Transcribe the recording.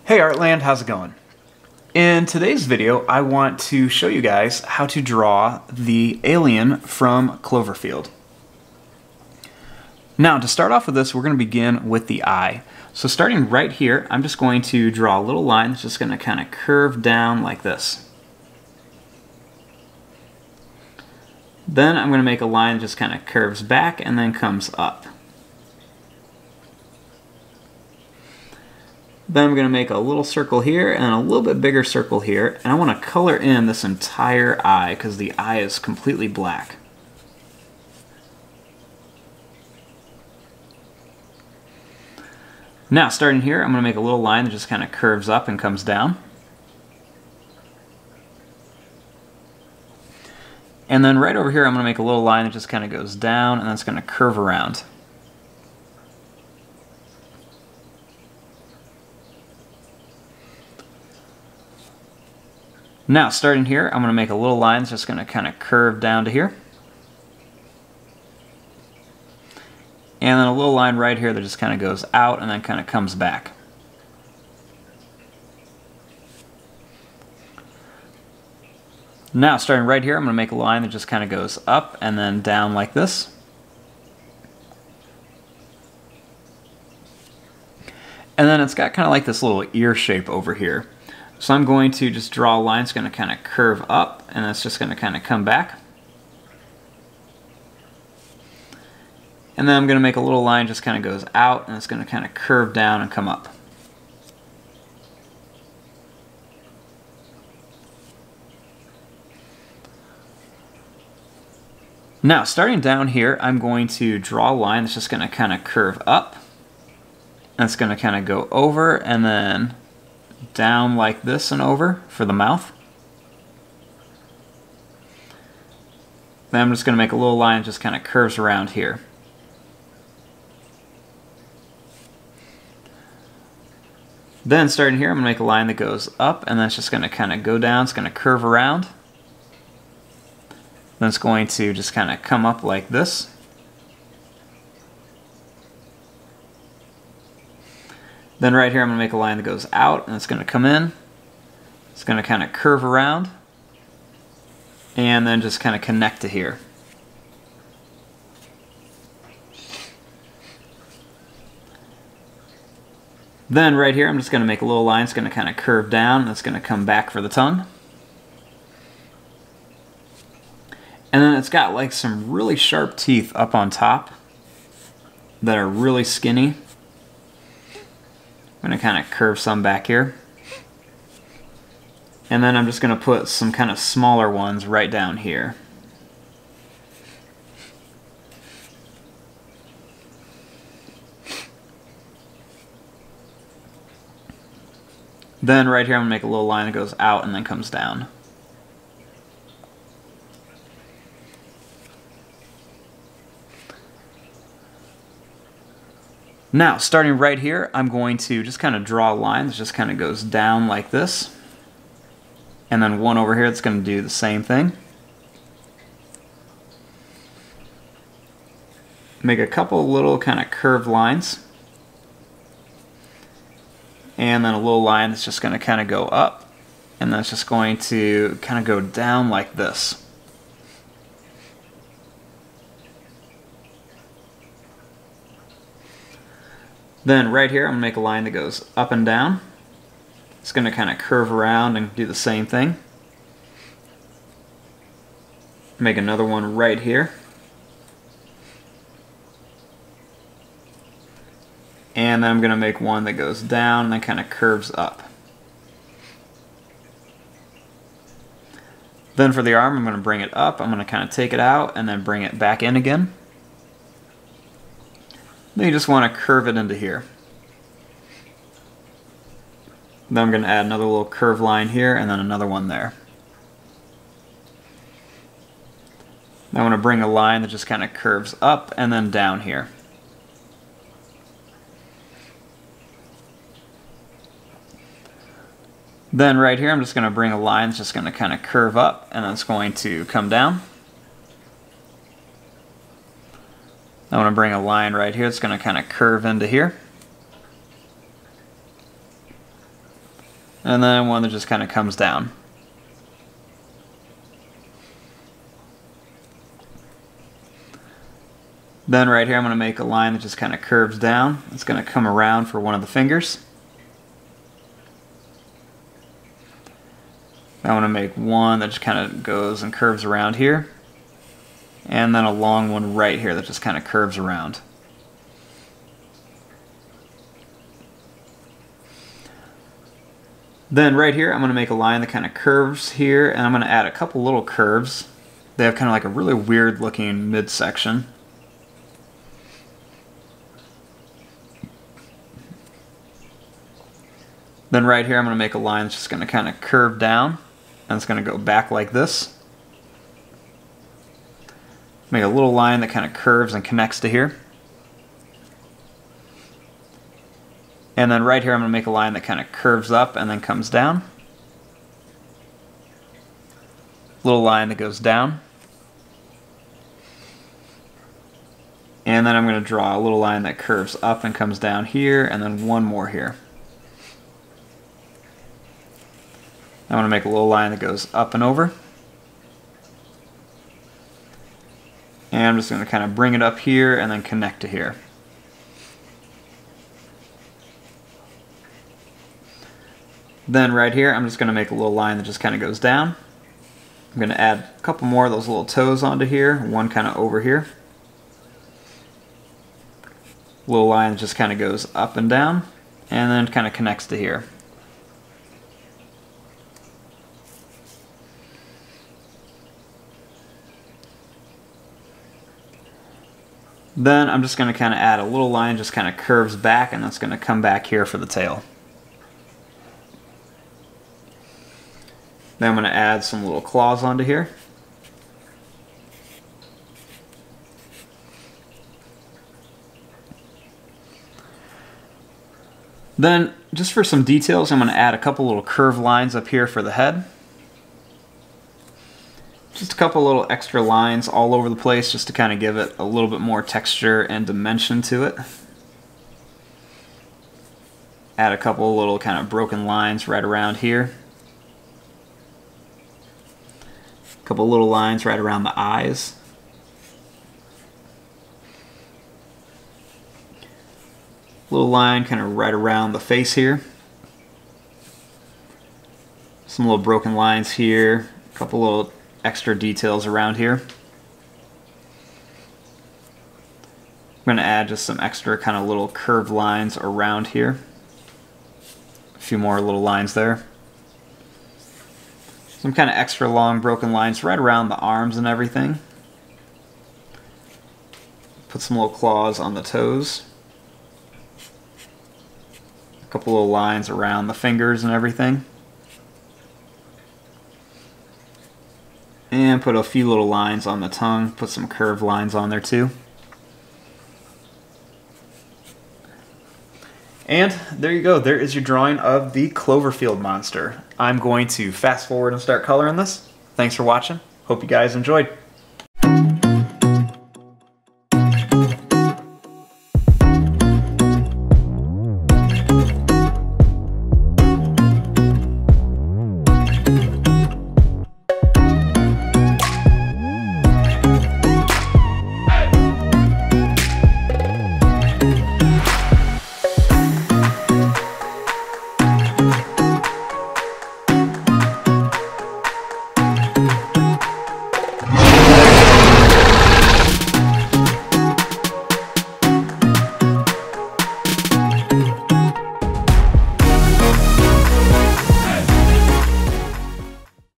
Hey Artland, how's it going? In today's video, I want to show you guys how to draw the alien from Cloverfield. Now, to start off with this, we're going to begin with the eye. So starting right here, I'm just going to draw a little line that's just going to kind of curve down like this. Then I'm going to make a line that just kind of curves back and then comes up. Then I'm going to make a little circle here and a little bit bigger circle here, and I want to color in this entire eye because the eye is completely black. Now starting here, I'm going to make a little line that just kind of curves up and comes down. And then right over here I'm going to make a little line that just kind of goes down and then it's going to curve around. Now, starting here, I'm going to make a little line that's just going to kind of curve down to here. And then a little line right here that just kind of goes out and then kind of comes back. Now, starting right here, I'm going to make a line that just kind of goes up and then down like this. And then it's got kind of like this little ear shape over here. So I'm going to just draw a line that's going to kind of curve up, and that's just going to kind of come back. And then I'm going to make a little line that just kind of goes out, and it's going to kind of curve down and come up. Now, starting down here, I'm going to draw a line that's just going to kind of curve up. And it's going to kind of go over, and then down like this and over for the mouth. Then I'm just going to make a little line that just kind of curves around here. Then starting here, I'm going to make a line that goes up and then it's just going to kind of go down. It's going to curve around. Then it's going to just kind of come up like this. Then right here I'm going to make a line that goes out and it's going to come in. It's going to kind of curve around and then just kind of connect to here. Then right here I'm just going to make a little line that's going to kind of curve down and it's going to come back for the tongue. And then it's got like some really sharp teeth up on top that are really skinny. I'm going to kind of curve some back here. And then I'm just going to put some kind of smaller ones right down here. Then right here I'm going to make a little line that goes out and then comes down. Now, starting right here, I'm going to just kind of draw a line that just kind of goes down like this. And then one over here that's going to do the same thing. Make a couple little kind of curved lines. And then a little line that's just going to kind of go up. And then it's just going to kind of go down like this. Then right here I'm going to make a line that goes up and down. It's going to kind of curve around and do the same thing. Make another one right here. And then I'm going to make one that goes down and then kind of curves up. Then for the arm I'm going to bring it up. I'm going to kind of take it out and then bring it back in again. Then you just want to curve it into here. Then I'm going to add another little curve line here and then another one there. Then I want to bring a line that just kind of curves up and then down here. Then right here I'm just going to bring a line that's just going to kind of curve up and then it's going to come down. I want to bring a line right here that's going to kind of curve into here. and then one that just kind of comes down. Then right here I'm going to make a line that just kind of curves down. It's going to come around for one of the fingers. I want to make one that just kind of goes and curves around here, and then a long one right here that just kind of curves around. Then right here I'm going to make a line that kind of curves here, and I'm going to add a couple little curves. They have kind of like a really weird looking midsection. Then right here I'm going to make a line that's just going to kind of curve down, and it's going to go back like this. Make a little line that kind of curves and connects to here. And then right here I'm going to make a line that kind of curves up and then comes down. Little line that goes down. And then I'm going to draw a little line that curves up and comes down here, and then one more here. I want to make a little line that goes up and over. And I'm just going to kind of bring it up here and then connect to here. Then right here I'm just going to make a little line that just kind of goes down. I'm going to add a couple more of those little toes onto here, one kind of over here. Little line that just kind of goes up and down, and then kind of connects to here. Then I'm just going to kind of add a little line, just kind of curves back, and that's going to come back here for the tail. Then I'm going to add some little claws onto here. Then, just for some details, I'm going to add a couple little curved lines up here for the head. Just a couple little extra lines all over the place just to kind of give it a little bit more texture and dimension to it. Add a couple little kind of broken lines right around here. A couple little lines right around the eyes. Little line kind of right around the face here. Some little broken lines here. A couple little extra details around here. I'm going to add just some extra kind of little curved lines around here. A few more little lines there. Some kind of extra long broken lines right around the arms and everything. Put some little claws on the toes. A couple little lines around the fingers and everything. And put a few little lines on the tongue. Put some curved lines on there too. And there you go. There is your drawing of the Cloverfield monster. I'm going to fast forward and start coloring this. Thanks for watching. Hope you guys enjoyed.